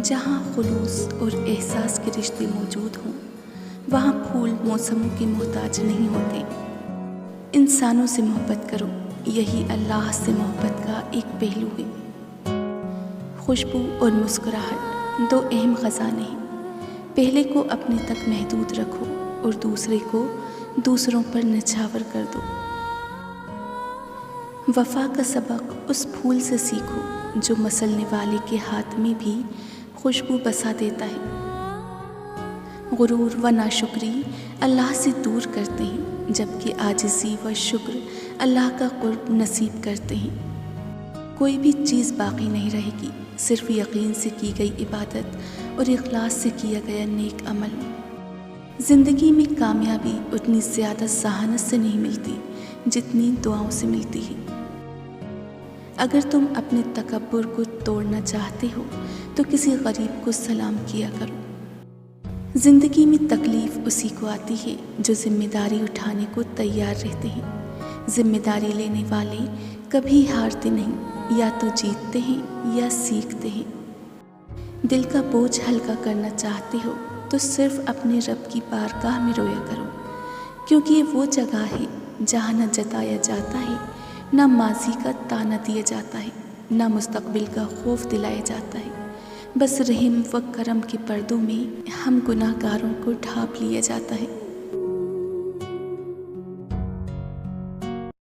جہاں خلوص اور احساس کے رشتے موجود ہوں وہاں پھول موسموں کے محتاج نہیں ہوتے۔ انسانوں سے محبت کرو، یہی اللہ سے محبت کا ایک پہلو ہے۔ خوشبو اور مسکراہٹ دو اہم خزانے ہیں۔ پہلے کو اپنے تک محدود رکھو اور دوسرے کو دوسروں پر نچھاور کر دو۔ وفا کا سبق اس پھول سے سیکھو جو مسلنے والے کے ہاتھ میں بھی خوشبو بسا دیتا ہے۔ غرور و ناشکری اللہ سے دور کرتے ہیں، جبکہ عاجزی و شکر اللہ کا قرب نصیب کرتے ہیں۔ کوئی بھی چیز باقی نہیں رہے گی، صرف یقین سے کی گئی عبادت اور اخلاص سے کیا گیا نیک عمل۔ زندگی میں کامیابی اتنی زیادہ ذہانت سے نہیں ملتی جتنی دعاؤں سے ملتی ہے۔ اگر تم اپنے تکبر کو توڑنا چاہتے ہو تو کسی غریب کو سلام کیا کرو۔ زندگی میں تکلیف اسی کو آتی ہے جو ذمہ داری اٹھانے کو تیار رہتے ہیں۔ ذمہ داری لینے والے کبھی ہارتے نہیں، یا تو جیتتے ہیں یا سیکھتے ہیں۔ دل کا بوجھ ہلکا کرنا چاہتے ہو تو صرف اپنے رب کی بارگاہ میں رویا کرو، کیونکہ یہ وہ جگہ ہے جہاں نہ جتایا جاتا ہے، نہ ماضی کا طعنہ دیا جاتا ہے، نہ مستقبل کا خوف دلایا جاتا ہے۔ بس رحم و کرم کے پردوں میں ہم گناہ گاروں کو ڈھانپ لیا جاتا ہے۔